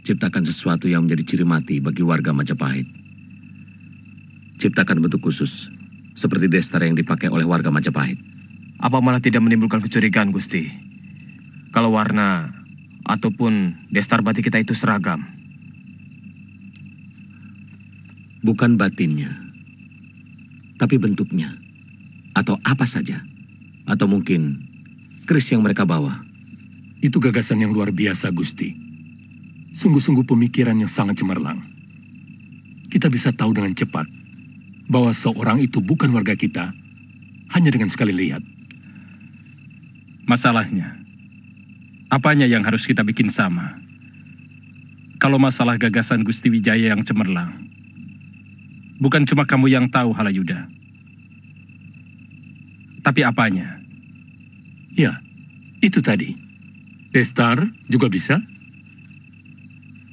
Ciptakan sesuatu yang menjadi ciri mati bagi warga Majapahit. Ciptakan bentuk khusus, seperti destar yang dipakai oleh warga Majapahit. Apa malah tidak menimbulkan kecurigaan, Gusti? Kalau warna ataupun destar batik kita itu seragam. Bukan batinnya, tapi bentuknya. Atau apa saja. Atau mungkin keris yang mereka bawa. Itu gagasan yang luar biasa, Gusti. Sungguh-sungguh pemikiran yang sangat cemerlang. Kita bisa tahu dengan cepat bahwa seorang itu bukan warga kita hanya dengan sekali lihat. Masalahnya, apanya yang harus kita bikin sama? Kalau masalah gagasan Gusti Wijaya yang cemerlang, bukan cuma kamu yang tahu, Halayuda. Tapi apanya? Ya, itu tadi. Destar juga bisa.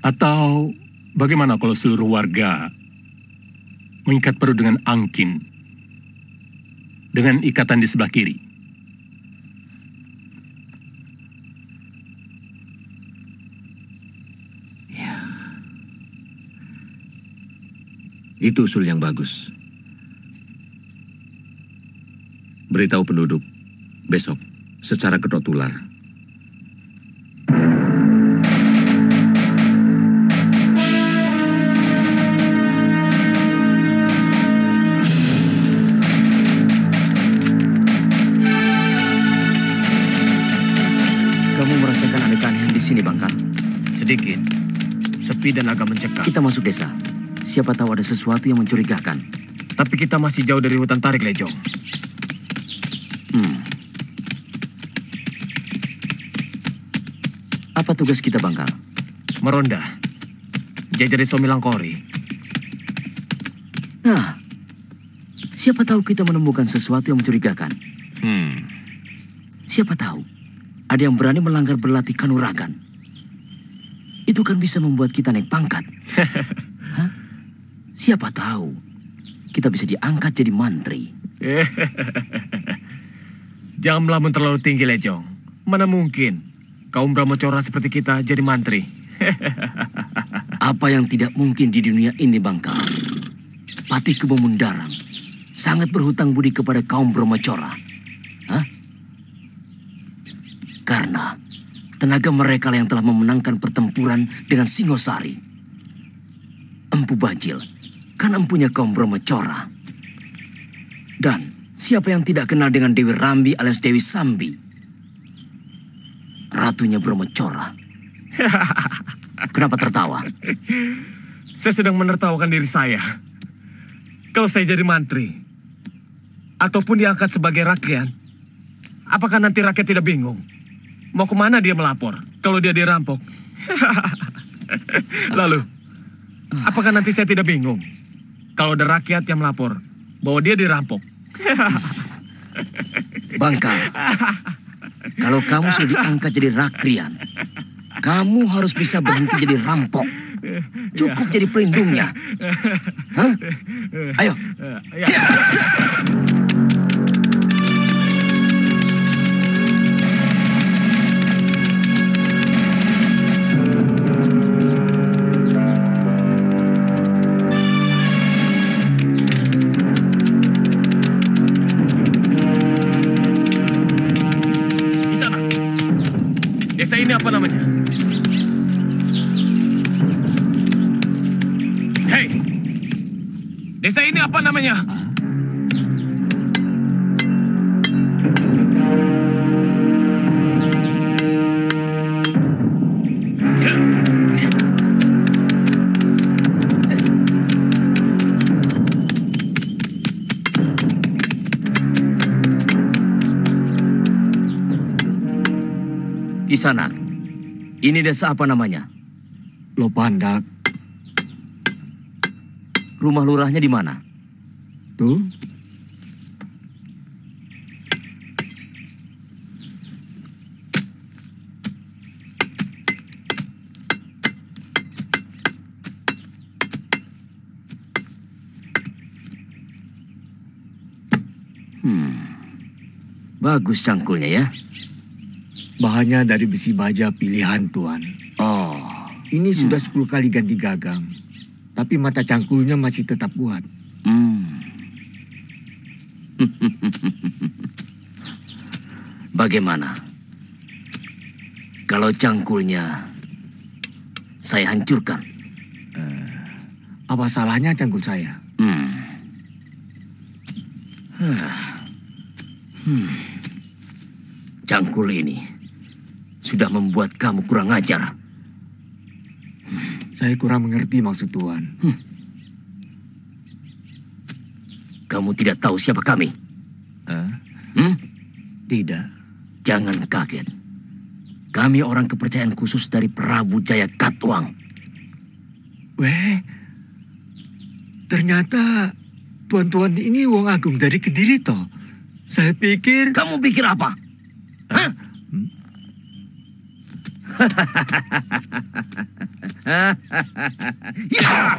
Atau bagaimana kalau seluruh warga mengikat perut dengan angkin dengan ikatan di sebelah kiri? Ya. Itu usul yang bagus. Beritahu penduduk besok secara kedok tular. Merasakan ada keanehan di sini, Bangkal? Sedikit. Sepi dan agak mencekam. Kita masuk desa. Siapa tahu ada sesuatu yang mencurigakan. Tapi kita masih jauh dari hutan tarik, Lejong. Apa tugas kita, Bangkal? Meronda. Jajari Somilangkori. Nah, siapa tahu kita menemukan sesuatu yang mencurigakan. Siapa tahu ada yang berani melanggar berlatih kanuragan. Itu kan bisa membuat kita naik pangkat. Hah? Siapa tahu kita bisa diangkat jadi mantri. Jangan melamun terlalu tinggi, Lejong. Mana mungkin kaum Brahmacora seperti kita jadi mantri. Apa yang tidak mungkin di dunia ini, Bangkal? Patih Kebomundarang sangat berhutang budi kepada kaum Brahmacora. Hah? Karena tenaga mereka yang telah memenangkan pertempuran dengan Singosari. Empu Bajil kan empunya kaum Brahmacora. Dan siapa yang tidak kenal dengan Dewi Rambi alias Dewi Sambi? Ratunya Brahmacora. Kenapa tertawa? Saya sedang menertawakan diri saya. Kalau saya jadi mantri, ataupun diangkat sebagai rakyat, apakah nanti rakyat tidak bingung? Mau kemana dia melapor kalau dia dirampok? Lalu, apakah nanti saya tidak bingung kalau ada rakyat yang melapor bahwa dia dirampok? Bangkal, kalau kamu sudah diangkat jadi rakrian, kamu harus bisa berhenti jadi rampok. Cukup jadi pelindungnya. Hah? Ayo. Ini apa namanya? Hei! Desa ini apa namanya? Kisanak, ini desa apa namanya? Lopandak. Rumah lurahnya di mana? Tuh. Bagus cangkulnya ya. Bahannya dari besi baja pilihan, Tuan. Oh, Ini sudah 10 kali ganti gagang. Tapi mata cangkulnya masih tetap kuat. Bagaimana? Kalau cangkulnya saya hancurkan. Apa salahnya cangkul saya? Cangkul ini sudah membuat kamu kurang ajar. Saya kurang mengerti maksud Tuan. Kamu tidak tahu siapa kami? Tidak. Jangan kaget. Kami orang kepercayaan khusus dari Prabu Jaya Katuang. Weh, ternyata tuan-tuan ini wong agung dari Kediri toh. Saya pikir... Kamu pikir apa? Hah? Ya!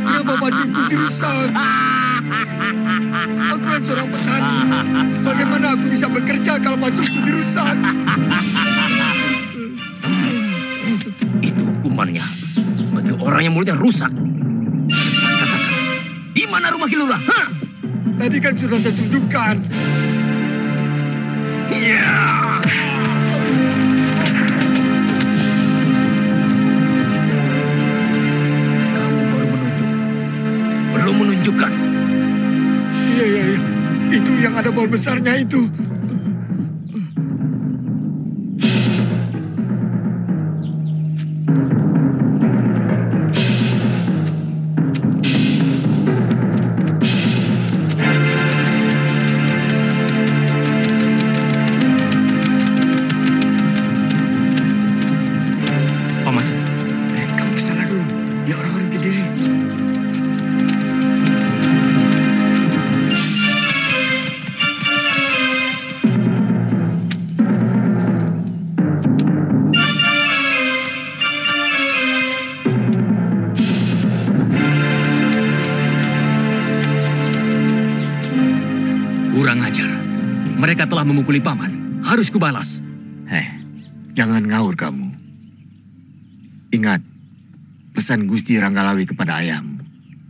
Kenapa bajuku dirusak? Aku kan seorang petani. Bagaimana aku bisa bekerja kalau bajuku dirusak? Itu hukumannya bagi orang yang mulutnya rusak. Cepat katakan, di mana rumah Kilura? Hah? Tadi kan sudah saya tunjukkan. Ya! Kamu baru menunjuk, belum menunjukkan. Iya. Itu yang ada pohon besarnya itu. Paman, Kamu kesana dulu. Ya orang-orang Kediri. Kurang ajar. Mereka telah memukuli paman. Harus kubalas. Jangan ngaur kamu. Ingat, pesan Gusti Ranggalawi kepada ayahmu.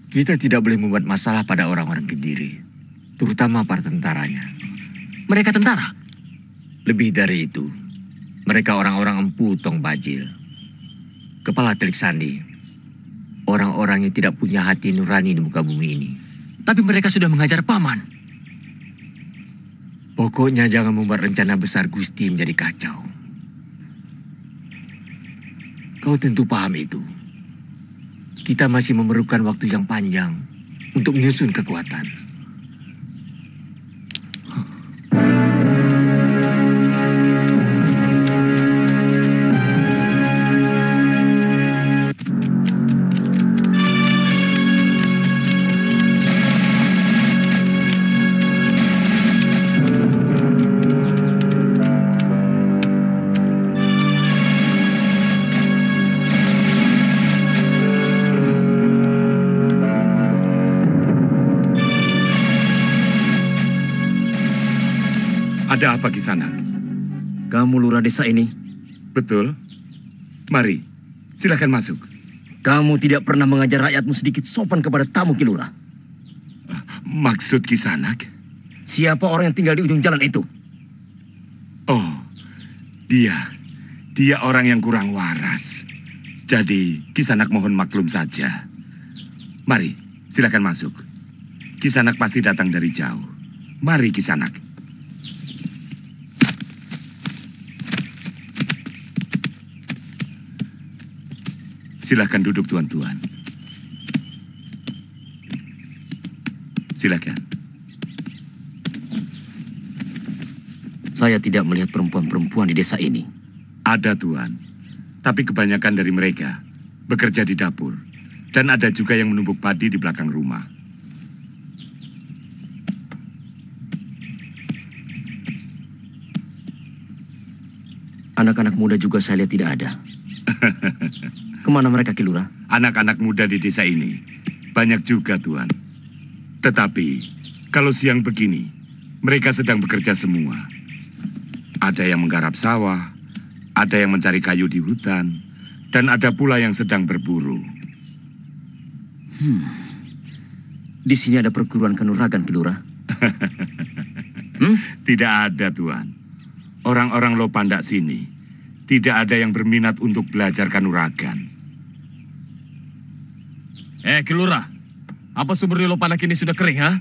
Kita tidak boleh membuat masalah pada orang-orang Kediri. Terutama para tentaranya. Mereka tentara. Lebih dari itu, mereka orang-orang empu Tong Bajil. Kepala Telik Sandi. Orang-orang yang tidak punya hati nurani di muka bumi ini. Tapi mereka sudah mengajar paman. Pokoknya jangan membuat rencana besar Gusti menjadi kacau. Kau tentu paham itu. Kita masih memerlukan waktu yang panjang untuk menyusun kekuatan. Ada apa Kisanak? Kamu lurah desa ini. Betul. Mari, silakan masuk. Kamu tidak pernah mengajar rakyatmu sedikit sopan kepada tamu Kilura. Maksud Kisanak? Siapa orang yang tinggal di ujung jalan itu? Oh, dia. Dia orang yang kurang waras. Jadi, Kisanak mohon maklum saja. Mari, silakan masuk. Kisanak pasti datang dari jauh. Mari Kisanak. Silakan duduk tuan-tuan. Silakan. Saya tidak melihat perempuan-perempuan di desa ini. Ada tuan, tapi kebanyakan dari mereka bekerja di dapur. Dan ada juga yang menumbuk padi di belakang rumah. Anak-anak muda juga saya lihat tidak ada. Kemana mereka, Ki Lurah? Anak-anak muda di desa ini banyak juga, Tuan. Tetapi, kalau siang begini, mereka sedang bekerja semua. Ada yang menggarap sawah, ada yang mencari kayu di hutan, dan ada pula yang sedang berburu. Di sini ada perguruan kanuragan, Ki Lurah. Tidak ada, Tuan. Orang-orang Lopandak sini tidak ada yang berminat untuk belajar kanuragan. Ki Lurah, apa sumur di Lopandak ini sudah kering, ha?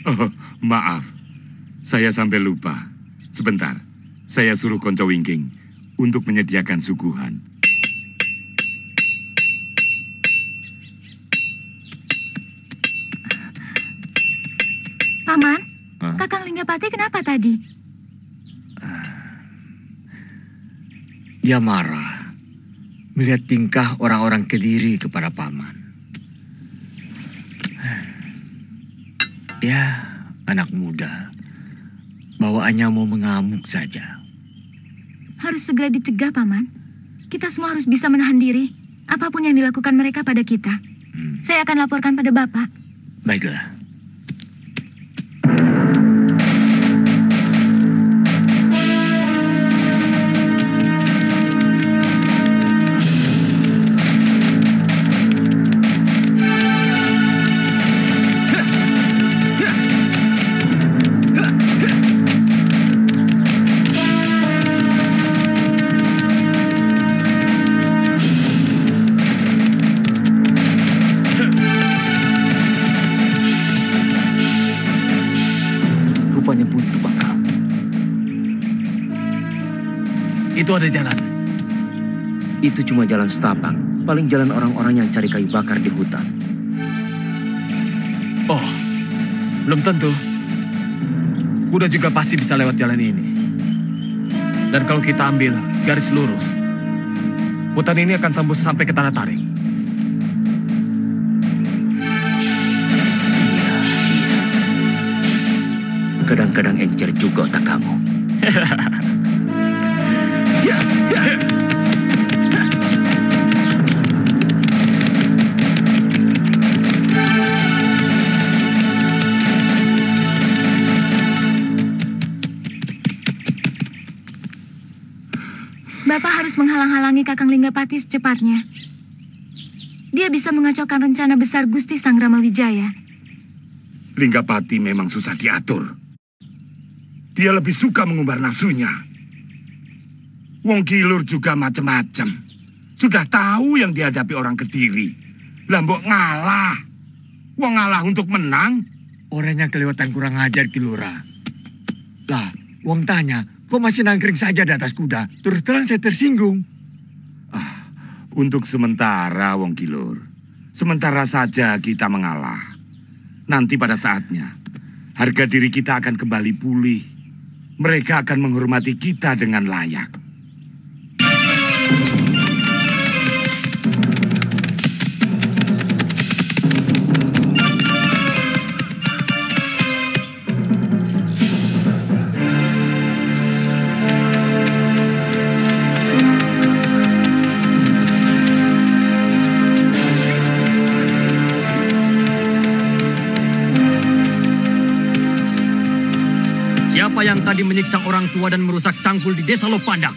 Oh, maaf. Saya sampai lupa. Sebentar, saya suruh Konco Wingking untuk menyediakan suguhan. Paman, Kakang Linggapati kenapa tadi? Dia marah melihat tingkah orang-orang Kediri kepada paman. Ya, anak muda. Bawaannya mau mengamuk saja. Harus segera dicegah, Paman. Kita semua harus bisa menahan diri. Apapun yang dilakukan mereka pada kita. Saya akan laporkan pada Bapak. Baiklah. Itu ada jalan. Itu cuma jalan setapak. Paling jalan orang-orang yang cari kayu bakar di hutan. Oh, belum tentu. Kuda juga pasti bisa lewat jalan ini. Dan kalau kita ambil garis lurus, hutan ini akan tembus sampai ke tanah tarik. Kadang-kadang encer juga otak kamu. Bapak harus menghalang-halangi Kakang Linggapati secepatnya. Dia bisa mengacaukan rencana besar Gusti Sang Ramawijaya. Linggapati memang susah diatur. Dia lebih suka mengumbar nafsunya. Wong Kilur juga macam-macam. Sudah tahu yang dihadapi orang Kediri. Lah mbok ngalah. Wong ngalah untuk menang. Orang yang kelewatan kurang ajar, Ki Lurah. Lah, wong tanya, kok masih nangkring saja di atas kuda? Terus terang saya tersinggung. Untuk sementara, Wong Kilur. Sementara saja kita mengalah. Nanti pada saatnya, harga diri kita akan kembali pulih. Mereka akan menghormati kita dengan layak. Siapa yang tadi menyiksa orang tua dan merusak cangkul di desa Lopandak?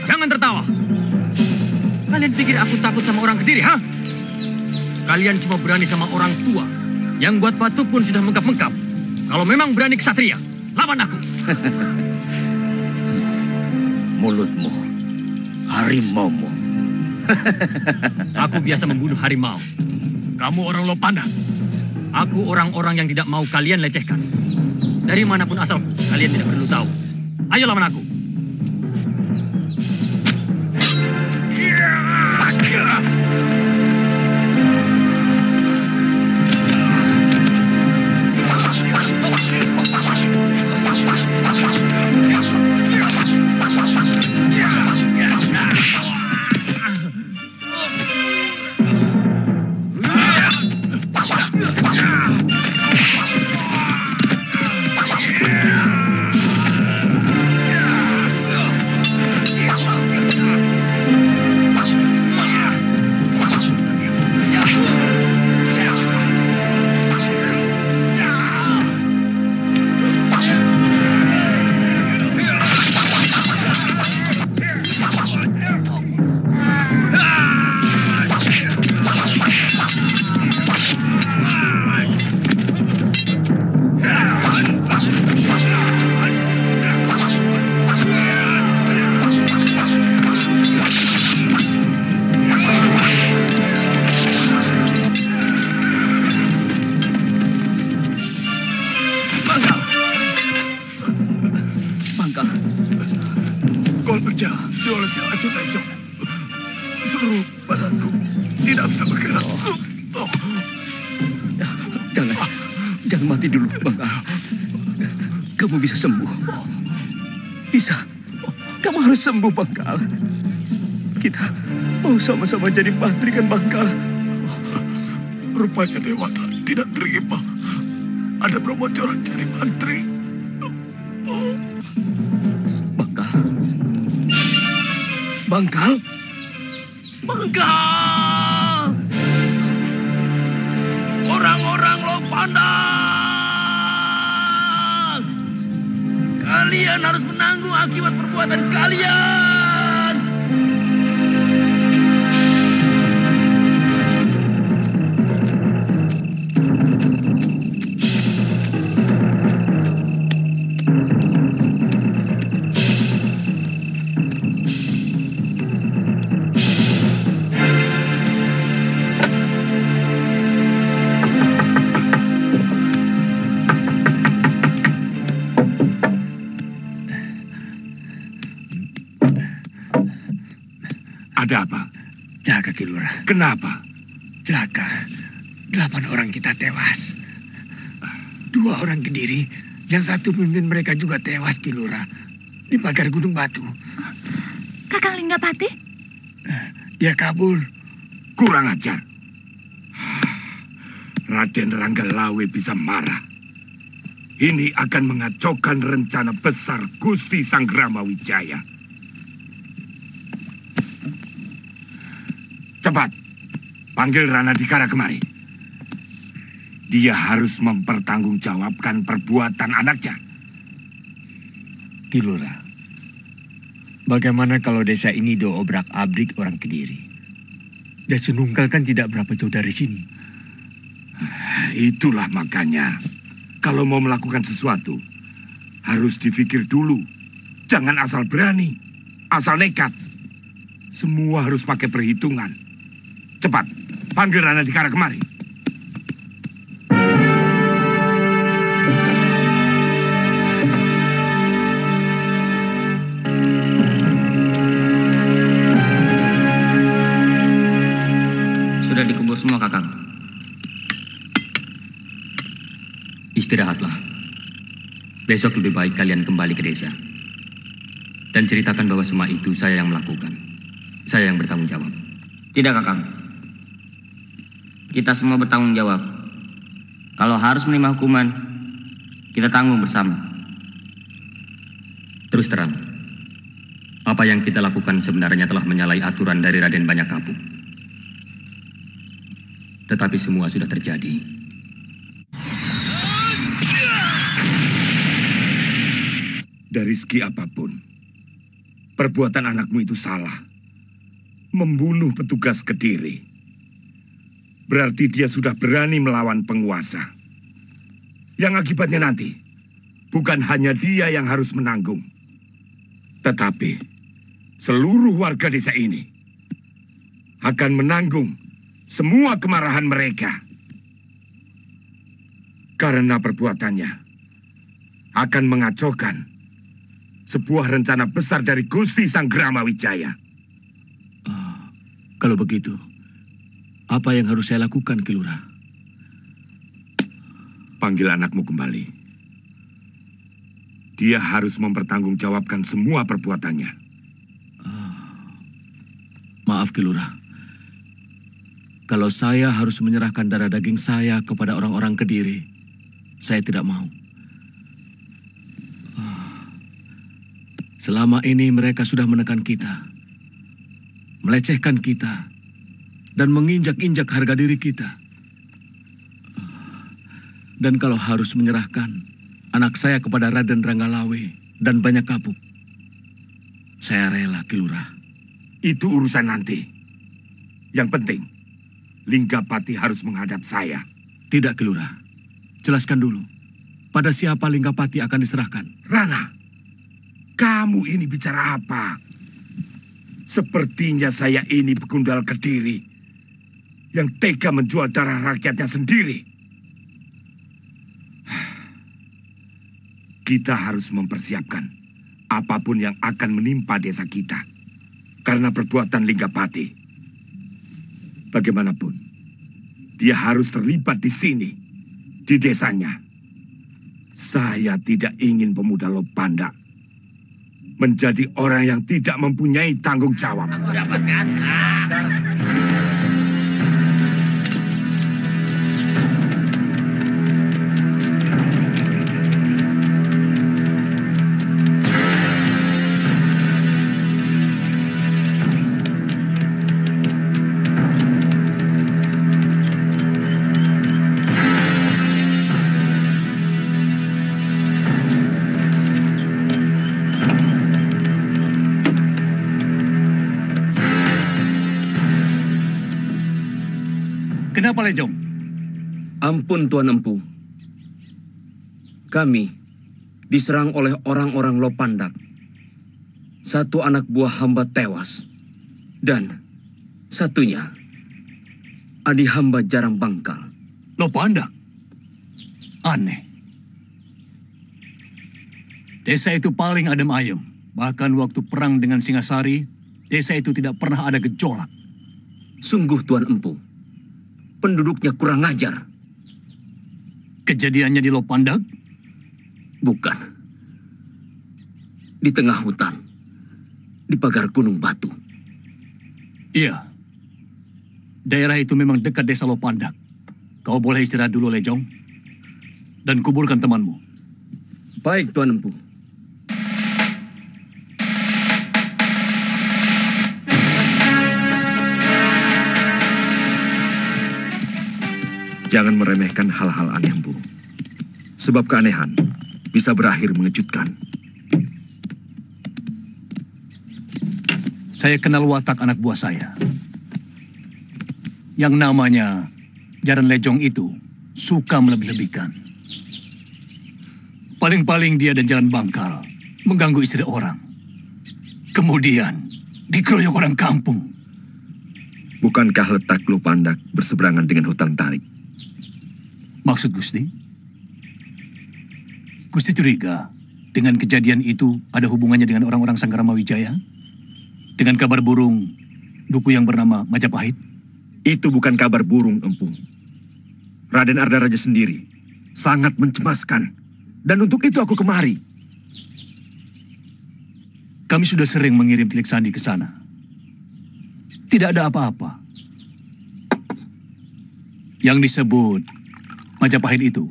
Jangan tertawa. Kalian pikir aku takut sama orang Kediri, ha? Kalian cuma berani sama orang tua. Yang buat batu pun sudah mengkap-mengkap. Kalau memang berani kesatria, lawan aku. Mulutmu, harimaumu. Aku biasa membunuh harimau. Kamu orang Lopandak. Aku orang-orang yang tidak mau kalian lecehkan. Dari manapun asalku, kalian tidak perlu tahu. Ayo lawan aku. Koloknya diolesi racun ecok. Seluruh badanku tidak bisa bergerak. Jangan mati dulu, Bangka. Kamu bisa sembuh. Bisa. Kamu harus sembuh, Bangka. Kita mau sama-sama jadi mantri kan, Bangka? Rupanya Dewata tidak terima ada Brahmacora jadi mantri. Bangkal? Bangkal! Orang-orang Lopandak! Kalian harus menanggung akibat perbuatan kalian! Ada apa? Jaga Kilura. Kenapa? Celaka. 8 orang kita tewas. 2 orang Kediri, yang satu pemimpin mereka juga tewas, Kilura. Di pagar Gunung Batu. Kakang Linggapati? Ya kabur. Kurang ajar. Raden Ranggalawe bisa marah. Ini akan mengacaukan rencana besar Gusti Sanggrama Wijaya. Cepat, panggil Ranadikara kemari. Dia harus mempertanggungjawabkan perbuatan anaknya. Kilura, bagaimana kalau desa ini diobrak-abrik orang Kediri? Dan Senunggal kan tidak berapa jauh dari sini. Itulah makanya, kalau mau melakukan sesuatu, harus dipikir dulu. Jangan asal berani, asal nekat. Semua harus pakai perhitungan. Cepat, panggil Ranadikara kemari. Sudah dikubur semua, Kakang. Istirahatlah. Besok lebih baik kalian kembali ke desa. Dan ceritakan bahwa semua itu saya yang melakukan. Saya yang bertanggung jawab. Tidak, Kakang. Kita semua bertanggung jawab. Kalau harus menerima hukuman, kita tanggung bersama. Terus terang, apa yang kita lakukan sebenarnya telah menyalahi aturan dari Raden Banyakapuk. Tetapi semua sudah terjadi. Dari segi apapun, perbuatan anakmu itu salah. Membunuh petugas Kediri. Berarti dia sudah berani melawan penguasa. Yang akibatnya nanti, bukan hanya dia yang harus menanggung. Tetapi, seluruh warga desa ini akan menanggung semua kemarahan mereka. Karena perbuatannya akan mengacaukan Sebuah rencana besar dari Gusti Sanggrama Wijaya. Kalau begitu, apa yang harus saya lakukan, Ki Lurah? Panggil anakmu kembali. Dia harus mempertanggungjawabkan semua perbuatannya. Maaf, Ki Lurah. Kalau saya harus menyerahkan darah daging saya kepada orang-orang Kediri, saya tidak mau. Selama ini mereka sudah menekan kita, melecehkan kita, dan menginjak-injak harga diri kita. Dan kalau harus menyerahkan anak saya kepada Raden Ranggalawe dan banyak kapuk, saya rela, Ki Lurah. Itu urusan nanti. Yang penting, Linggapati harus menghadap saya. Tidak, Ki Lurah. Jelaskan dulu, pada siapa Linggapati akan diserahkan? Rana, kamu ini bicara apa? Sepertinya saya ini begundal Kediri yang tega menjual darah rakyatnya sendiri. Kita harus mempersiapkan apapun yang akan menimpa desa kita karena perbuatan Linggapati. Bagaimanapun, dia harus terlibat di sini, di desanya. Saya tidak ingin pemuda Lopandak menjadi orang yang tidak mempunyai tanggung jawab. Aku dapat kata. Kenapa, Lejong? Ampun, Tuan Empu. Kami diserang oleh orang-orang Lopandak. Satu anak buah hamba tewas. Dan satunya, adik hamba jarang bangkal. Lopandak? Aneh. Desa itu paling adem ayem. Bahkan waktu perang dengan Singasari, desa itu tidak pernah ada gejolak. Sungguh, Tuan Empu. Penduduknya kurang ajar. Kejadiannya di Lopandak? Bukan. Di tengah hutan. Di pagar Gunung Batu. Iya. Daerah itu memang dekat desa Lopandak. Kau boleh istirahat dulu, Lejong. Dan kuburkan temanmu. Baik, Tuan Empu. Jangan meremehkan hal-hal aneh, Empu. Sebab keanehan bisa berakhir mengejutkan. Saya kenal watak anak buah saya. Yang namanya Jaran Lejong itu suka melebih-lebihkan. Paling-paling dia dan Jaran Bangkal mengganggu istri orang. Kemudian dikeroyok orang kampung. Bukankah letak Lopandak berseberangan dengan hutan tarik? Maksud Gusti? Gusti curiga dengan kejadian itu ada hubungannya dengan orang-orang Sanggrama Wijaya? Dengan kabar burung duku yang bernama Majapahit? Itu bukan kabar burung, Empu. Raden Ardaraja sendiri sangat mencemaskan. Dan untuk itu aku kemari. Kami sudah sering mengirim Tilik Sandi ke sana. Tidak ada apa-apa. Yang disebut Majapahit itu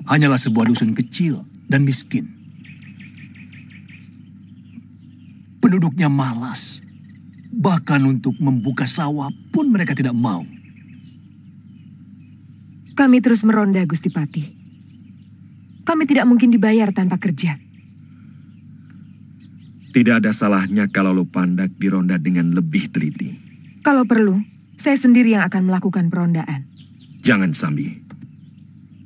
hanyalah sebuah dusun kecil dan miskin. Penduduknya malas. Bahkan untuk membuka sawah pun mereka tidak mau. Kami terus meronda, Gusti Pati. Kami tidak mungkin dibayar tanpa kerja. Tidak ada salahnya kalau Lopandak dironda dengan lebih teliti. Kalau perlu, saya sendiri yang akan melakukan perondaan. Jangan, Sambi.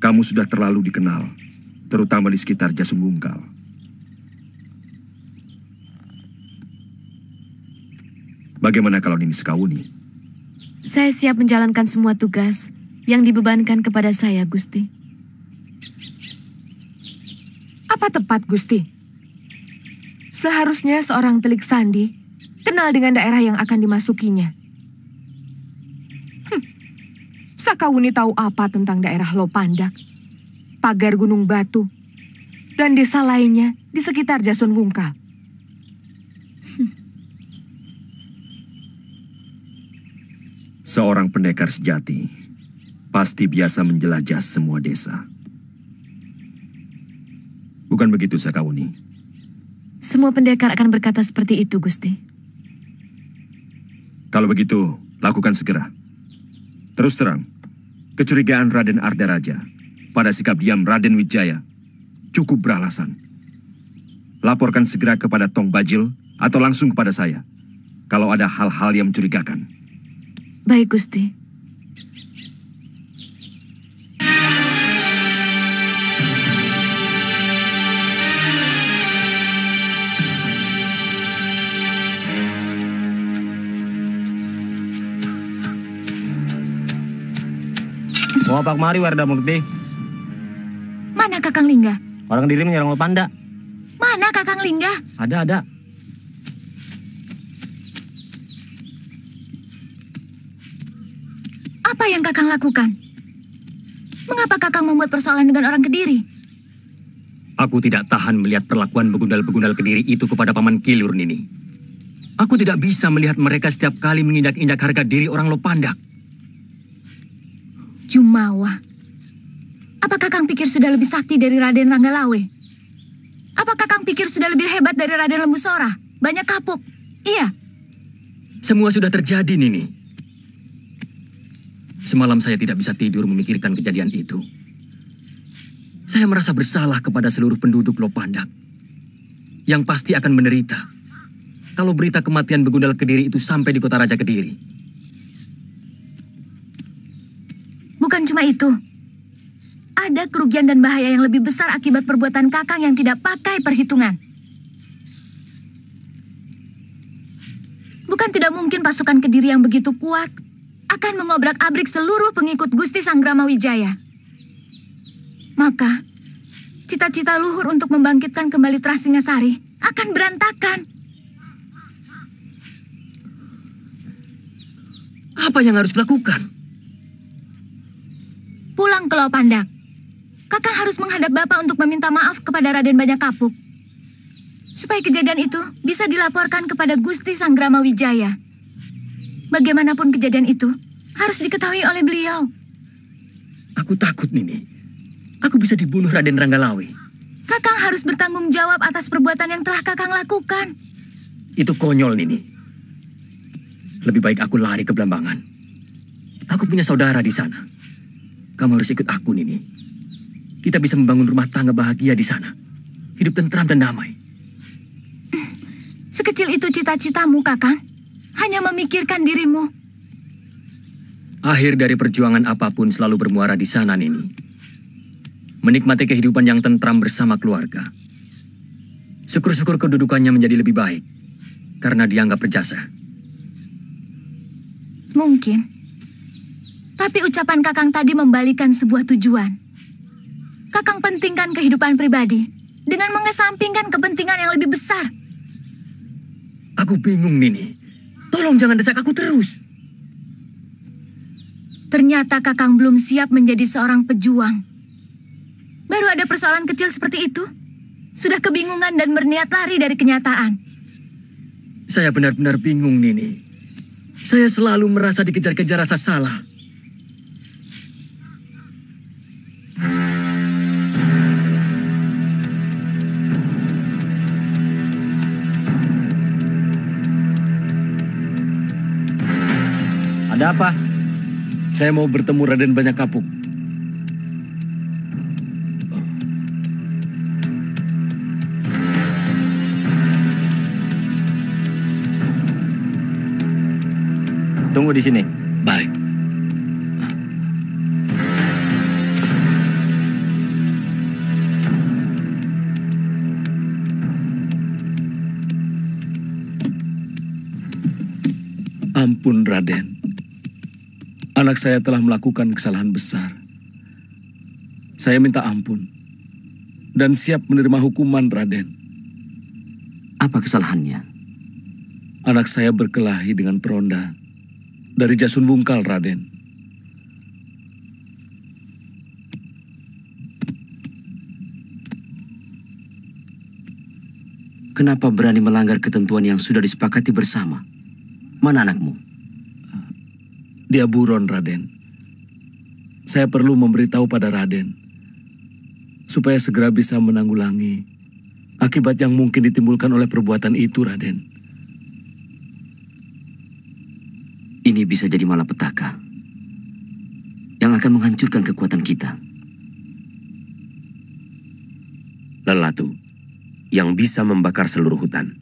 Kamu sudah terlalu dikenal, terutama di sekitar Jasungungkal. Bagaimana kalau Nini Sekawuni? Saya siap menjalankan semua tugas yang dibebankan kepada saya, Gusti. Apa tepat, Gusti? Seharusnya seorang Telik Sandi kenal dengan daerah yang akan dimasukinya. Sakawuni tahu apa tentang daerah Lopandak, Pagar Gunung Batu, dan desa lainnya di sekitar Jason Wungkal. Seorang pendekar sejati pasti biasa menjelajah semua desa. Bukan begitu, Sakawuni? Semua pendekar akan berkata seperti itu, Gusti. Kalau begitu, lakukan segera. Terus terang, kecurigaan Raden Ardaraja pada sikap diam Raden Wijaya cukup beralasan. Laporkan segera kepada Tong Bajil atau langsung kepada saya kalau ada hal-hal yang mencurigakan. Baik, Gusti. Mau apa kemari, Warda Murti? Mana Kakang Lingga? Orang Kediri menyerang Lopanda. Mana Kakang Lingga? Ada. Apa yang Kakang lakukan? Mengapa Kakang membuat persoalan dengan orang Kediri? Aku tidak tahan melihat perlakuan begundal-begundal Kediri itu kepada Paman Kilur, Nini. Aku tidak bisa melihat mereka setiap kali menginjak-injak harga diri orang Lopandak. Jumawa. Apa Kakang pikir sudah lebih sakti dari Raden Ranggalawe? Apa Kakang pikir sudah lebih hebat dari Raden Lembusora? Banyak kapuk. Iya. Semua sudah terjadi, Nini. Semalam saya tidak bisa tidur memikirkan kejadian itu. Saya merasa bersalah kepada seluruh penduduk Lopandak. Yang pasti akan menderita kalau berita kematian begundal Kediri itu sampai di kota Raja Kediri. Bukan cuma itu. Ada kerugian dan bahaya yang lebih besar akibat perbuatan Kakang yang tidak pakai perhitungan. Bukan tidak mungkin pasukan Kediri yang begitu kuat akan mengobrak-abrik seluruh pengikut Gusti Sanggrama Wijaya. Maka, cita-cita luhur untuk membangkitkan kembali Trasingasari akan berantakan. Apa yang harus dilakukan? Pulang ke Lopandak. Kakang harus menghadap Bapak untuk meminta maaf kepada Raden Banyak Kapuk. Supaya kejadian itu bisa dilaporkan kepada Gusti Sanggrama Wijaya. Bagaimanapun kejadian itu harus diketahui oleh beliau. Aku takut, Nini. Aku bisa dibunuh Raden Ranggalawe. Kakang harus bertanggung jawab atas perbuatan yang telah Kakang lakukan. Itu konyol, Nini. Lebih baik aku lari ke Blambangan. Aku punya saudara di sana. Kamu harus ikut aku, Nini. Kita bisa membangun rumah tangga bahagia di sana. Hidup tentram dan damai. Sekecil itu cita-citamu, Kakang. Hanya memikirkan dirimu. Akhir dari perjuangan apapun selalu bermuara di sana, Nini. Menikmati kehidupan yang tentram bersama keluarga. Syukur-syukur kedudukannya menjadi lebih baik. Karena dianggap berjasa. Mungkin. Tapi ucapan Kakang tadi membalikan sebuah tujuan. Kakang pentingkan kehidupan pribadi dengan mengesampingkan kepentingan yang lebih besar. Aku bingung, Nini. Tolong jangan desak aku terus. Ternyata Kakang belum siap menjadi seorang pejuang. Baru ada persoalan kecil seperti itu, sudah kebingungan dan berniat lari dari kenyataan. Saya benar-benar bingung, Nini. Saya selalu merasa dikejar-kejar rasa salah. Ada apa? Saya mau bertemu Raden Banyak Kapuk. Tunggu di sini. Baik. Ampun, Raden. Anak saya telah melakukan kesalahan besar. Saya minta ampun dan siap menerima hukuman, Raden. Apa kesalahannya? Anak saya berkelahi dengan peronda dari Jasun Bungkal, Raden. Kenapa berani melanggar ketentuan yang sudah disepakati bersama? Mana anakmu? Dia buron, Raden. Saya perlu memberitahu pada Raden supaya segera bisa menanggulangi akibat yang mungkin ditimbulkan oleh perbuatan itu, Raden. Ini bisa jadi malapetaka yang akan menghancurkan kekuatan kita. Lelatu yang bisa membakar seluruh hutan.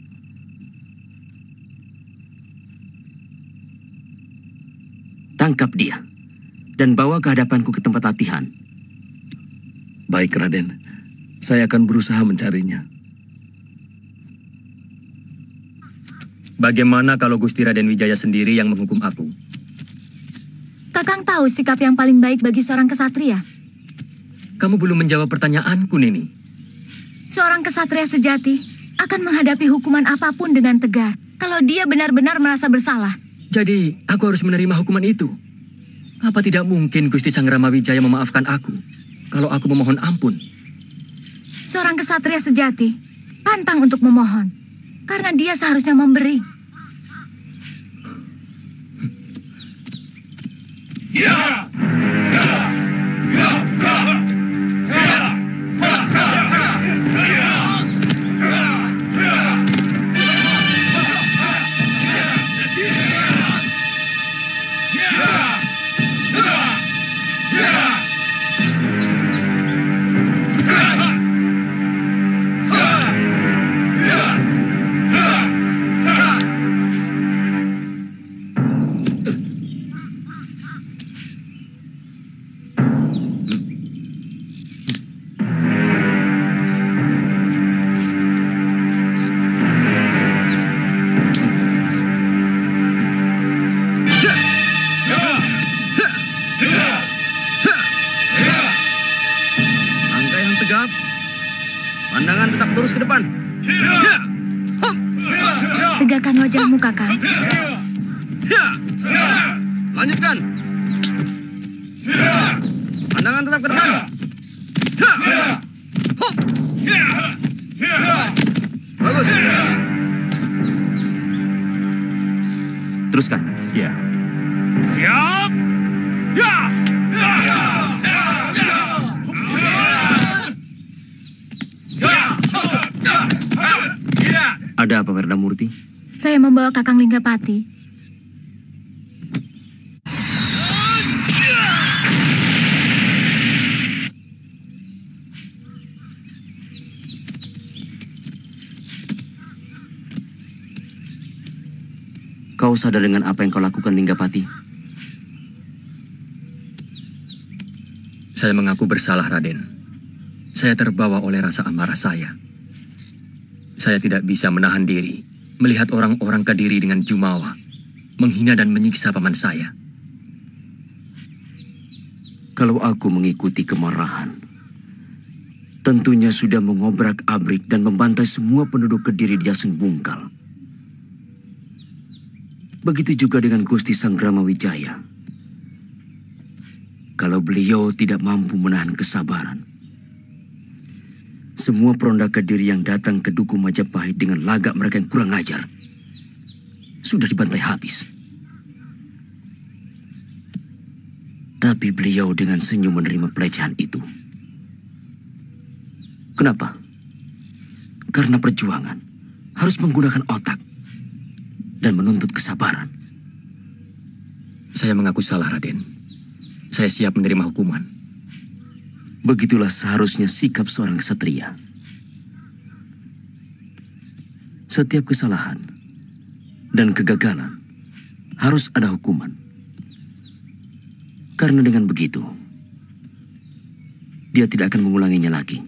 Tangkap dia dan bawa ke hadapanku ke tempat latihan. Baik, Raden. Saya akan berusaha mencarinya. Bagaimana kalau Gusti Raden Wijaya sendiri yang menghukum aku? Kakang tahu sikap yang paling baik bagi seorang kesatria. Kamu belum menjawab pertanyaanku, Nini. Seorang kesatria sejati akan menghadapi hukuman apapun dengan tegar kalau dia benar-benar merasa bersalah. Jadi, aku harus menerima hukuman itu. Apa tidak mungkin Gusti Sanggrama Wijaya memaafkan aku kalau aku memohon ampun? Seorang kesatria sejati pantang untuk memohon karena dia seharusnya memberi. Langkah yang tegap, pandangan tetap lurus ke depan. Tegakkan wajahmu, Kakang. Lanjutkan. Pandangan tetap ke depan. Bagus. Teruskan. Ya. Siap! Ya! Ada apa, Werdamurti? Saya membawa Kakang Linggapati. Kau sadar dengan apa yang kau lakukan, Linggapati? Saya mengaku bersalah, Raden. Saya terbawa oleh rasa amarah saya. Saya tidak bisa menahan diri melihat orang-orang Kediri dengan jumawa menghina dan menyiksa paman saya. Kalau aku mengikuti kemarahan, tentunya sudah mengobrak-abrik dan membantai semua penduduk Kediri di Jasun Bungkal. Begitu juga dengan Gusti Sanggrama Wijaya. Kalau beliau tidak mampu menahan kesabaran, semua peronda Kediri yang datang ke Duku Majapahit dengan lagak mereka yang kurang ajar sudah dibantai habis. Tapi beliau dengan senyum menerima pelecehan itu. Kenapa? Karena perjuangan harus menggunakan otak dan menuntut kesabaran. Saya mengaku salah, Raden. Saya siap menerima hukuman. Begitulah seharusnya sikap seorang ksatria. Setiap kesalahan dan kegagalan harus ada hukuman. Karena dengan begitu, dia tidak akan mengulanginya lagi.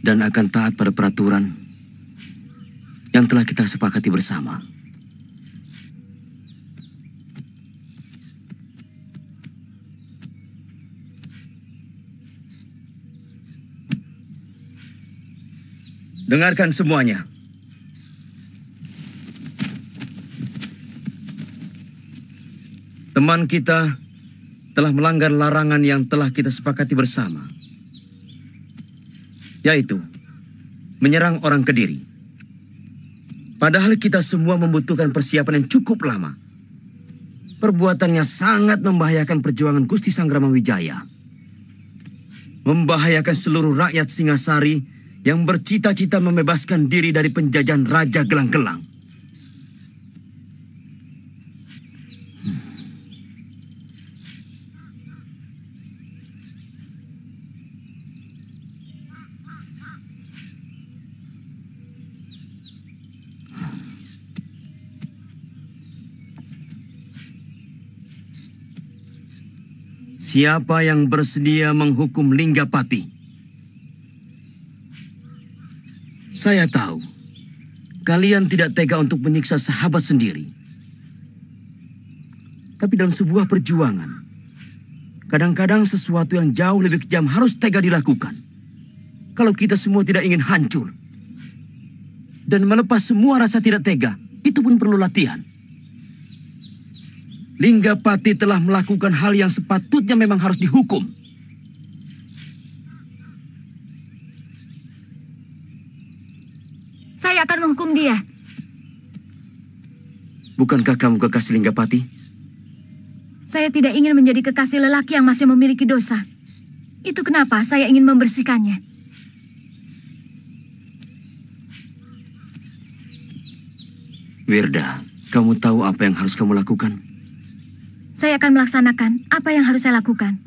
Dan akan taat pada peraturan yang telah kita sepakati bersama. Dengarkan semuanya. Teman kita telah melanggar larangan yang telah kita sepakati bersama, yaitu menyerang orang Kediri. Padahal kita semua membutuhkan persiapan yang cukup lama. Perbuatannya sangat membahayakan perjuangan Gusti Sanggrama Wijaya. Membahayakan seluruh rakyat Singasari yang bercita-cita membebaskan diri dari penjajahan Raja Gelang-Gelang. Siapa yang bersedia menghukum Linggapati? Saya tahu, kalian tidak tega untuk menyiksa sahabat sendiri. Tapi dalam sebuah perjuangan, kadang-kadang sesuatu yang jauh lebih kejam harus tega dilakukan. Kalau kita semua tidak ingin hancur. Dan melepas semua rasa tidak tega, itu pun perlu latihan. Linggapati telah melakukan hal yang sepatutnya memang harus dihukum. Saya akan menghukum dia. Bukankah kamu kekasih Linggapati? Saya tidak ingin menjadi kekasih lelaki yang masih memiliki dosa. Itu kenapa saya ingin membersihkannya. Wirda, kamu tahu apa yang harus kamu lakukan? Saya akan melaksanakan apa yang harus saya lakukan.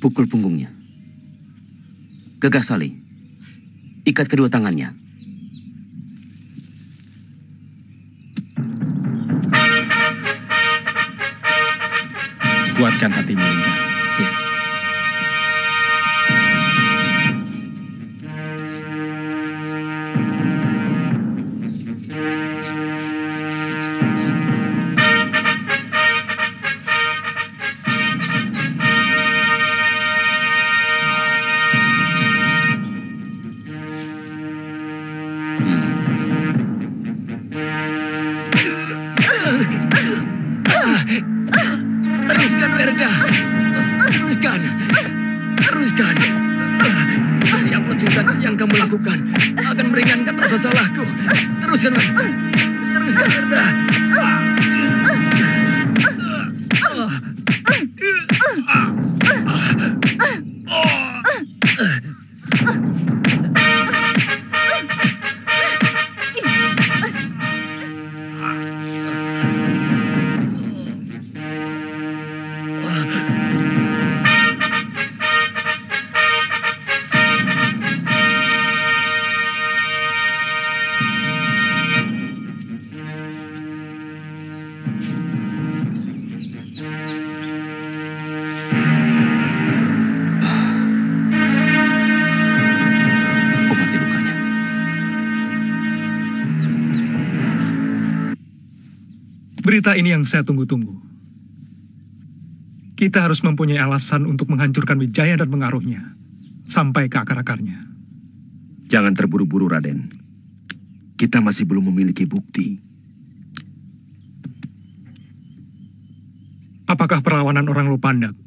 Pukul punggungnya. Gagasali, ikat kedua tangannya. Kuatkan hatimu, Lingga. Ya. Teruskan, Wirda. Teruskan. Teruskan. Setiap lecutan yang kamu lakukan akan meringankan rasa salahku. Teruskan, teruskan, Wirda. Berita ini yang saya tunggu-tunggu. Kita harus mempunyai alasan untuk menghancurkan Wijaya dan pengaruhnya, sampai ke akar-akarnya. Jangan terburu-buru, Raden. Kita masih belum memiliki bukti. Apakah perlawanan orang Lopandak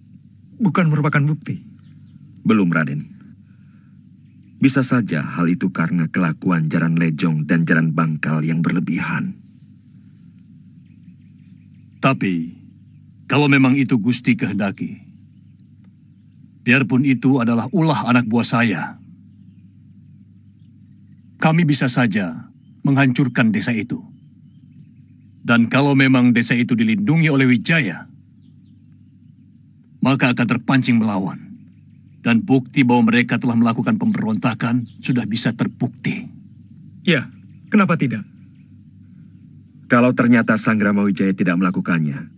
bukan merupakan bukti? Belum, Raden. Bisa saja hal itu karena kelakuan Jaran Lejong dan Jaran Bangkal yang berlebihan. Tapi, kalau memang itu Gusti kehendaki, biarpun itu adalah ulah anak buah saya, kami bisa saja menghancurkan desa itu. Dan kalau memang desa itu dilindungi oleh Wijaya, maka akan terpancing melawan. Dan bukti bahwa mereka telah melakukan pemberontakan sudah bisa terbukti. Ya, kenapa tidak? Kalau ternyata Sanggrama Wijaya tidak melakukannya,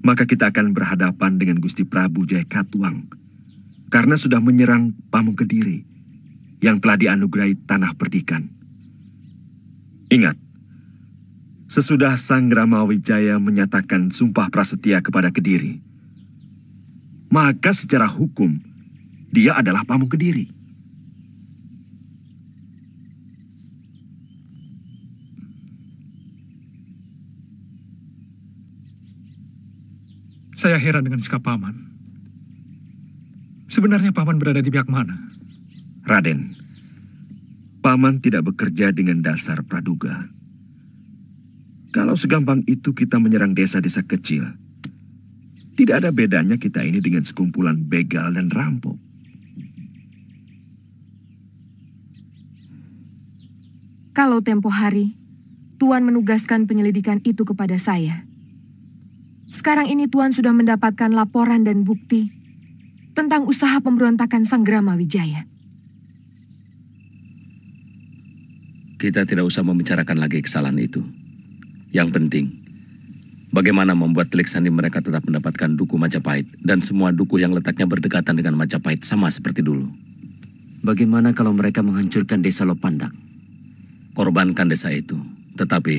maka kita akan berhadapan dengan Gusti Prabu Jaya Katuang karena sudah menyerang Pamuk Kediri yang telah dianugerahi tanah perdikan. Ingat, sesudah Sanggrama Wijaya menyatakan sumpah prasetia kepada Kediri, maka secara hukum Dia adalah Pamuk Kediri. Saya heran dengan sikap Paman. Sebenarnya Paman berada di pihak mana? Raden, Paman tidak bekerja dengan dasar praduga. Kalau segampang itu kita menyerang desa-desa kecil, tidak ada bedanya kita ini dengan sekumpulan begal dan rampok. Kalau tempo hari, Tuan menugaskan penyelidikan itu kepada saya. Sekarang ini Tuan sudah mendapatkan laporan dan bukti tentang usaha pemberontakan Sanggrama Wijaya. Kita tidak usah membicarakan lagi kesalahan itu. Yang penting, bagaimana membuat telik sandi mereka tetap mendapatkan duku Majapahit dan semua duku yang letaknya berdekatan dengan Majapahit sama seperti dulu. Bagaimana kalau mereka menghancurkan desa Lopandak? Korbankan desa itu, tetapi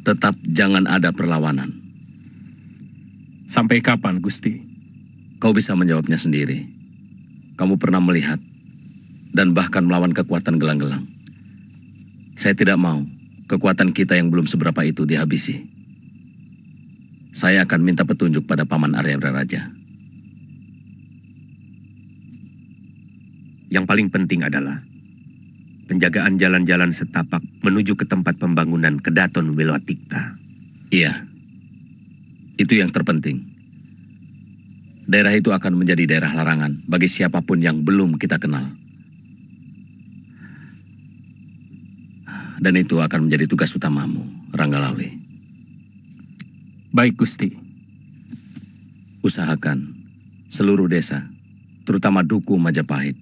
tetap jangan ada perlawanan. Sampai kapan, Gusti? Kau bisa menjawabnya sendiri. Kamu pernah melihat dan bahkan melawan kekuatan gelang-gelang. Saya tidak mau kekuatan kita yang belum seberapa itu dihabisi. Saya akan minta petunjuk pada Paman Arya Raja. Yang paling penting adalah penjagaan jalan-jalan setapak menuju ke tempat pembangunan Kedaton Wilawatikta. Iya, itu yang terpenting. Daerah itu akan menjadi daerah larangan bagi siapapun yang belum kita kenal. Dan itu akan menjadi tugas utamamu, Ranggalawe. Baik, Gusti. Usahakan seluruh desa, terutama duku Majapahit,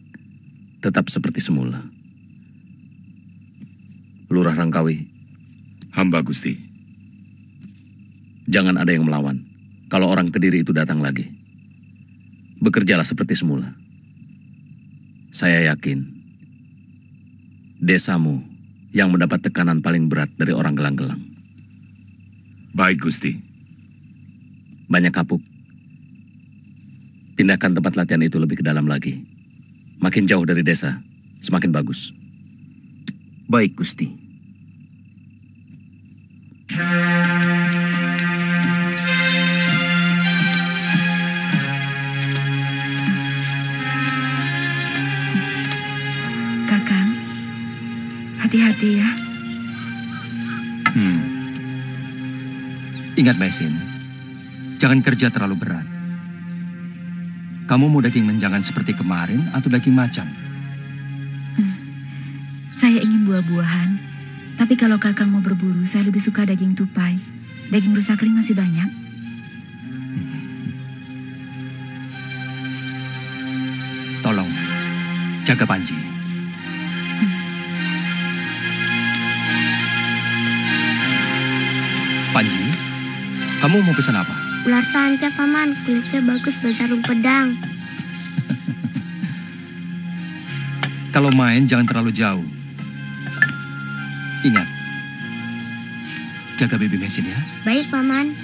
tetap seperti semula. Lurah Rangkawi. Hamba, Gusti. Jangan ada yang melawan kalau orang Kediri itu datang lagi. Bekerjalah seperti semula. Saya yakin desamu yang mendapat tekanan paling berat dari orang gelang-gelang. Baik, Gusti. Banyak kapuk. Pindahkan tempat latihan itu lebih ke dalam lagi. Makin jauh dari desa, semakin bagus. Baik, Gusti. Kakang, hati-hati ya. Ingat, Maisin, jangan kerja terlalu berat. Kamu mau daging menjangan seperti kemarin atau daging macan? Saya ingin buah-buahan, tapi kalau Kakang mau berburu, saya lebih suka daging tupai. Daging rusa kering masih banyak. Tolong, jaga Panji. Panji, kamu mau pesan apa? Ular sanca, Paman. Kulitnya bagus, bersarung pedang. Kalau main jangan terlalu jauh. Ingat, jaga baby Mesin ya. Baik, Paman.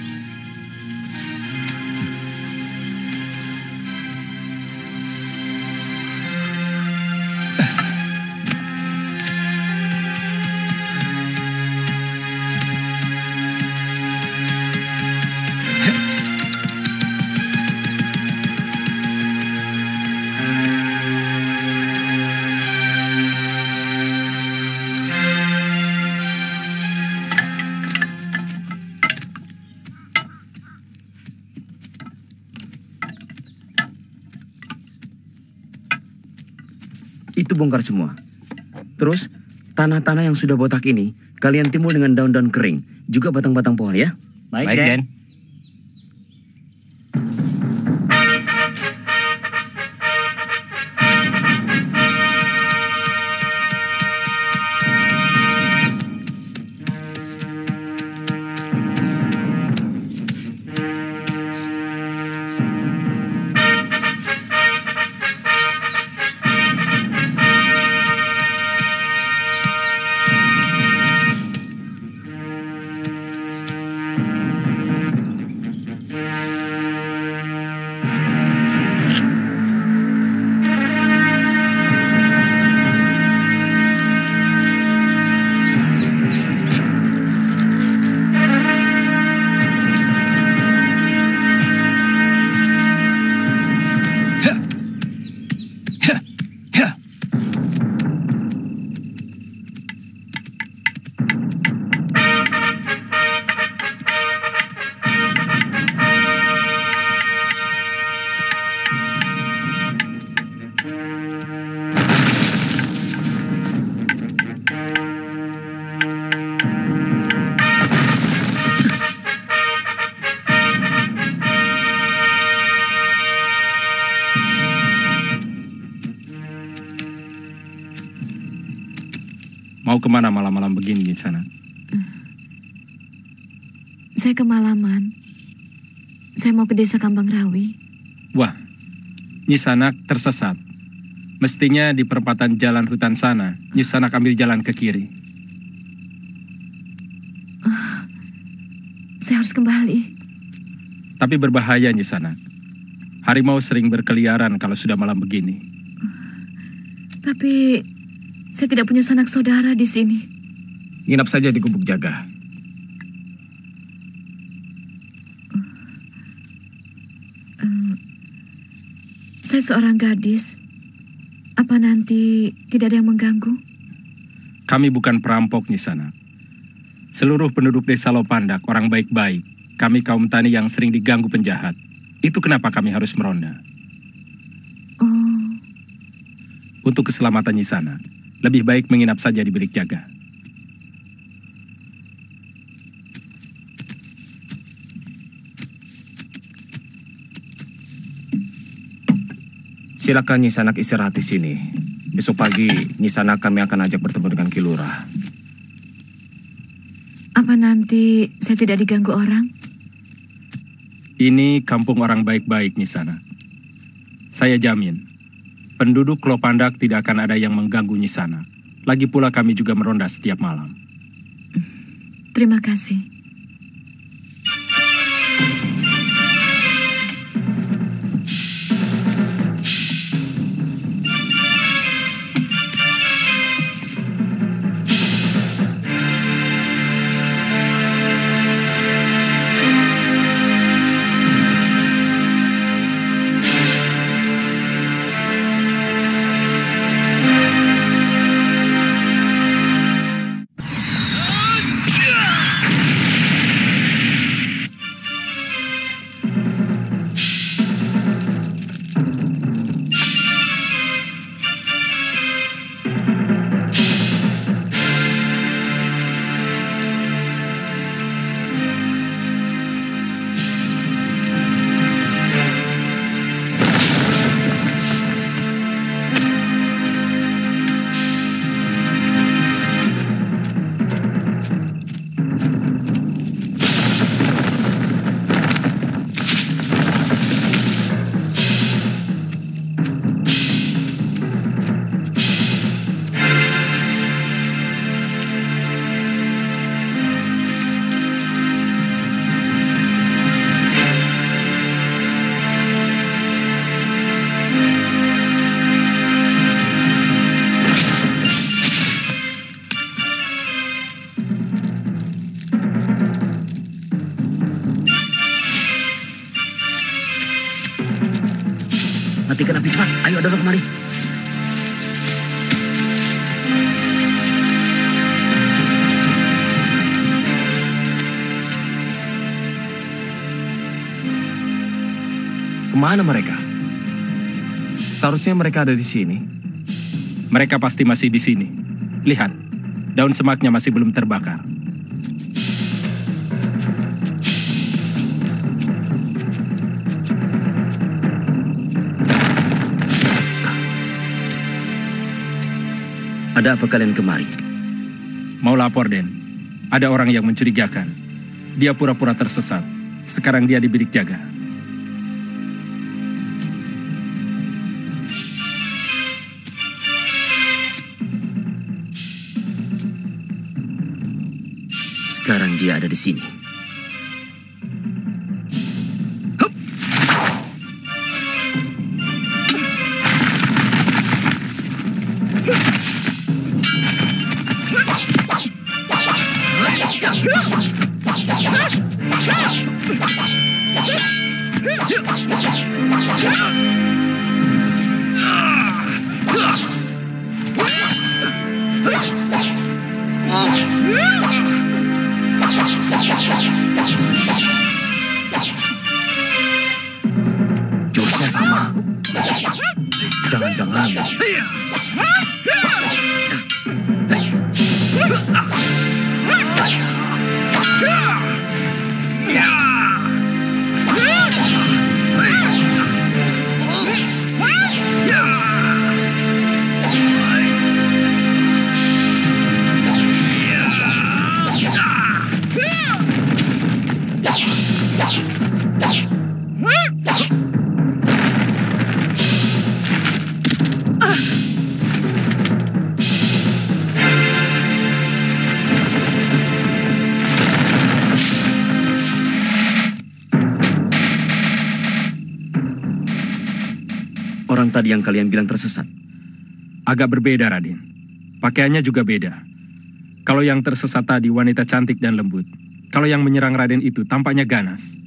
Itu bongkar semua. Terus, tanah-tanah yang sudah botak ini, kalian timbul dengan daun-daun kering, juga batang-batang pohon ya. Baik, Den. Mau kemana malam-malam begini di sana? Saya kemalaman. Saya mau ke desa Kambang Rawi. Wah, Nyisanak tersesat. Mestinya di perempatan jalan hutan sana, Nyisanak ambil jalan ke kiri. Saya harus kembali. Tapi berbahaya Nyisanak. Harimau sering berkeliaran kalau sudah malam begini. Tapi saya tidak punya sanak saudara di sini. Nginap saja di Gubuk Jaga. Saya seorang gadis. Apa nanti tidak ada yang mengganggu? Kami bukan perampok Nyisanak. Seluruh penduduk desa Lopandak orang baik-baik. Kami kaum tani yang sering diganggu penjahat. Itu kenapa kami harus meronda. Untuk keselamatan Nyisanak, lebih baik menginap saja di bilik jaga. Silakan Nyisanak istirahat di sini. Besok pagi Nyisanak kami akan ajak bertemu dengan Ki Lurah. Apa nanti saya tidak diganggu orang? Ini kampung orang baik-baik Nyisanak. Saya jamin, penduduk Lopandak tidak akan ada yang mengganggu Nyisanak. Lagi pula kami juga meronda setiap malam. Terima kasih. Matikan api cepat. Ayo dorong kemari. Kemana mereka? Seharusnya mereka ada di sini. Mereka pasti masih di sini. Lihat, daun semaknya masih belum terbakar. Ada apa kalian kemari? Mau lapor, Den. Ada orang yang mencurigakan. Dia pura-pura tersesat. Sekarang dia di bilik jaga. Sekarang dia ada di sini. Jurusnya sama. Jangan-jangan. Orang tadi yang kalian bilang tersesat. Agak berbeda, Raden. Pakaiannya juga beda. Kalau yang tersesat tadi wanita cantik dan lembut. Kalau yang menyerang Raden itu tampaknya ganas.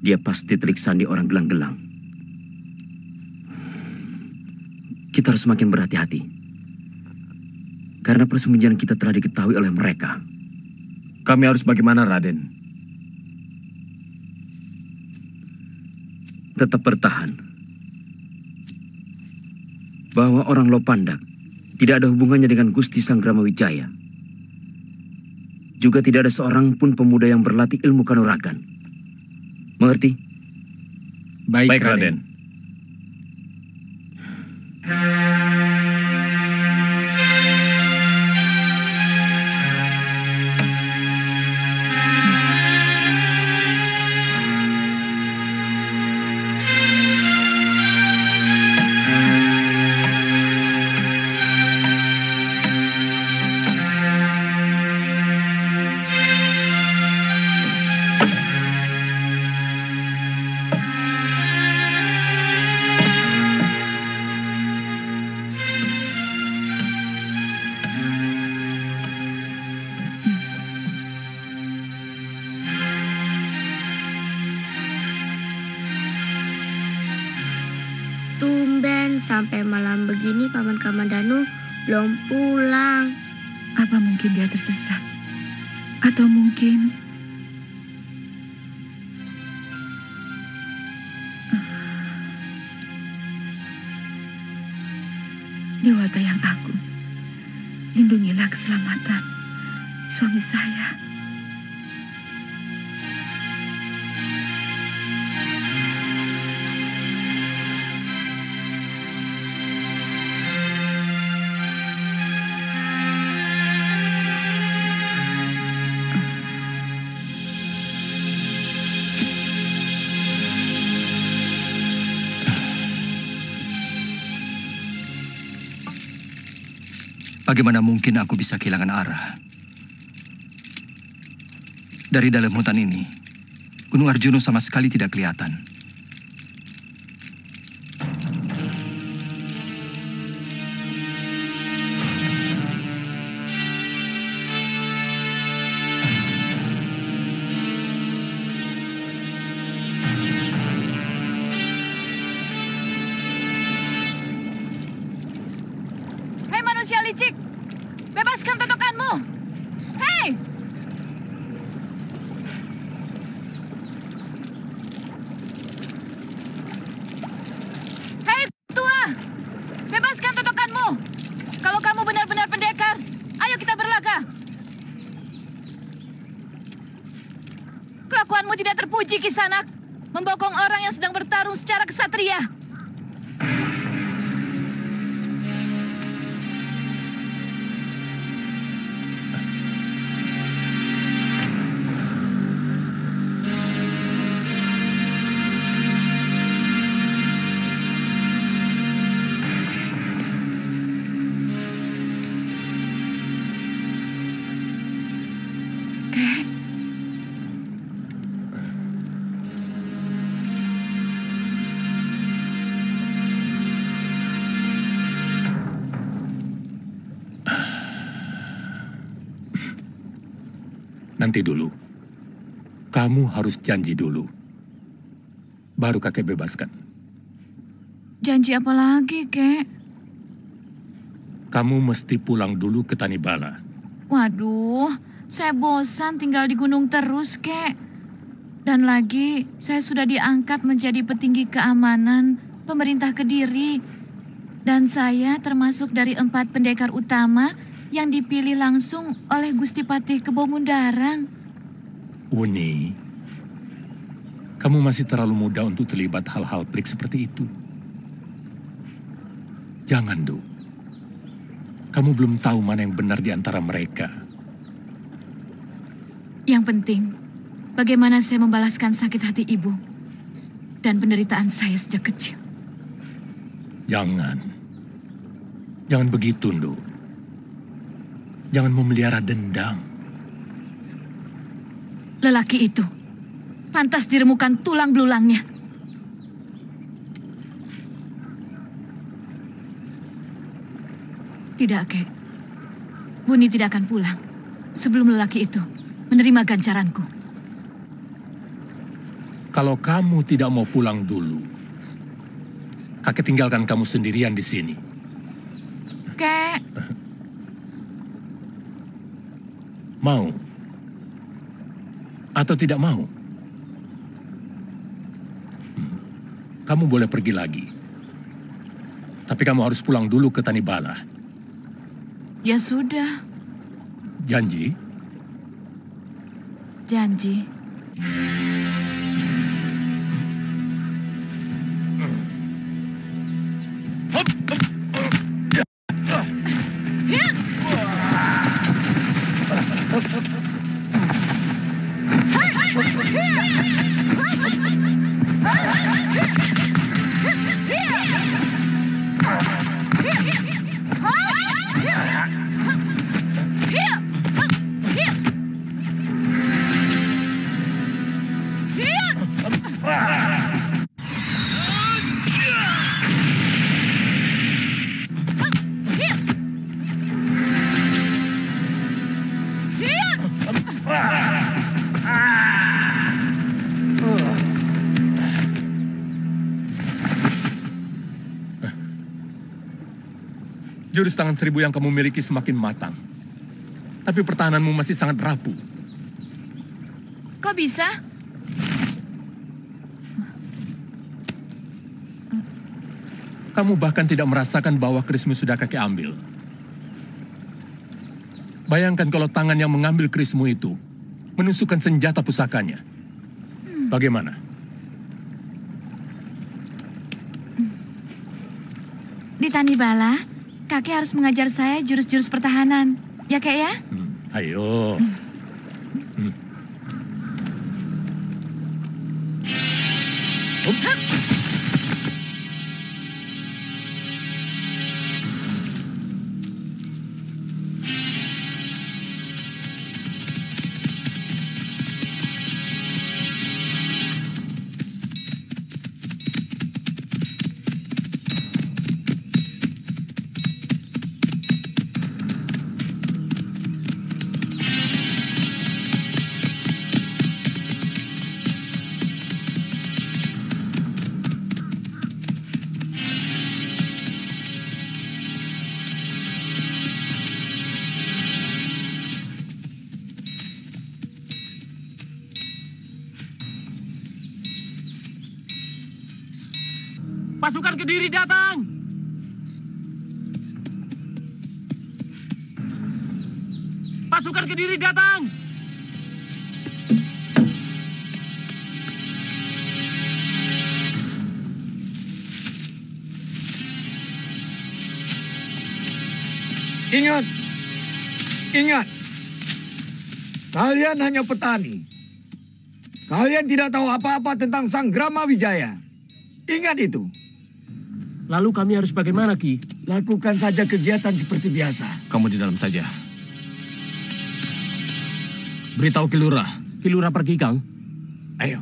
Dia pasti telik sandi orang gelang-gelang. Kita harus semakin berhati-hati. Karena persembunyian kita telah diketahui oleh mereka. Kami harus bagaimana, Raden? Tetap bertahan. Bahwa orang Lopandak tidak ada hubungannya dengan Gusti Sanggrama Wijaya. Juga tidak ada seorang pun pemuda yang berlatih ilmu kanuragan. Mengerti? Baik, Raden. Tumben sampai malam begini Paman Kamandanu belum pulang. Apa mungkin dia tersesat? Atau mungkin... Dewata yang agung, lindungilah keselamatan suami saya. Bagaimana mungkin aku bisa kehilangan arah? Dari dalam hutan ini, Gunung Arjuna sama sekali tidak kelihatan. Manusia licik, bebaskan totokanmu. Hei! Hei tua, bebaskan totokanmu. Kalau kamu benar-benar pendekar, ayo kita berlaga. Kelakuanmu tidak terpuji, Kisanak. Membokong orang yang sedang bertarung secara kesatria. Nanti dulu. Kamu harus janji dulu. Baru kakek bebaskan. Janji apa lagi, Kek? Kamu mesti pulang dulu ke Tanibala. Waduh, saya bosan tinggal di gunung terus, Kek. Dan lagi, saya sudah diangkat menjadi petinggi keamanan pemerintah Kediri. Dan saya termasuk dari 4 pendekar utama yang dipilih langsung oleh Gusti Patih Kebo Mundaran. Uni, kamu masih terlalu muda untuk terlibat hal-hal pelik seperti itu. Jangan, Du. Kamu belum tahu mana yang benar di antara mereka. Yang penting, bagaimana saya membalaskan sakit hati ibu dan penderitaan saya sejak kecil. Jangan. Jangan begitu, Du. Jangan memelihara dendam. Lelaki itu pantas diremukan tulang belulangnya. Tidak, Kek. Buni tidak akan pulang sebelum lelaki itu menerima ganjaranku. Kalau kamu tidak mau pulang dulu, kakek tinggalkan kamu sendirian di sini. Kek. Mau? Atau tidak mau? Kamu boleh pergi lagi. Tapi kamu harus pulang dulu ke Tanibala. Ya sudah. Janji? Janji. Jurus tangan seribu yang kamu miliki semakin matang. Tapi pertahananmu masih sangat rapuh. Kok bisa? Kamu bahkan tidak merasakan bahwa kerismu sudah kakek ambil. Bayangkan kalau tangan yang mengambil kerismu itu menusukkan senjata pusakanya. Bagaimana? Di Tanibala, kakek harus mengajar saya jurus-jurus pertahanan. Ya, Kek ya? Ayo. Pasukan Kediri datang! Pasukan Kediri datang! Ingat, ingat. Kalian hanya petani. Kalian tidak tahu apa-apa tentang Sanggrama Wijaya. Ingat itu. Lalu kami harus bagaimana, Ki? Lakukan saja kegiatan seperti biasa. Kamu di dalam saja. Beritahu Ki Lurah. Ki Lurah pergi, Kang. Ayo.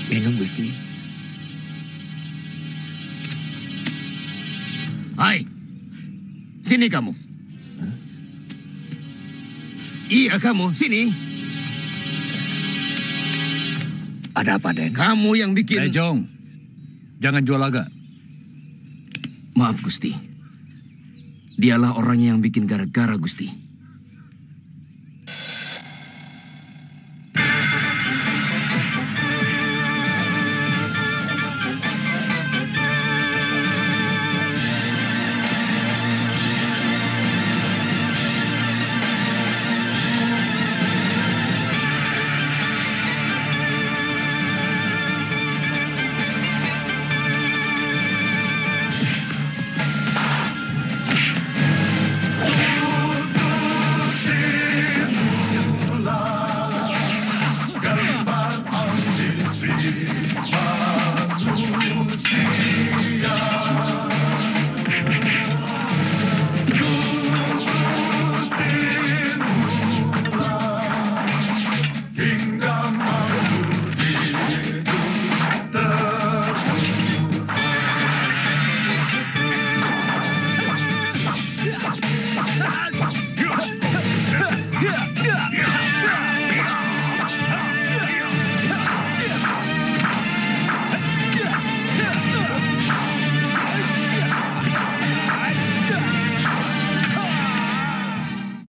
Minum, Gusti. Hai, sini kamu. Iya kamu, sini. Ada apa, Den? Kamu yang bikin... Lejong, jangan jual laga. Maaf, Gusti. Dialah orangnya yang bikin gara-gara, Gusti.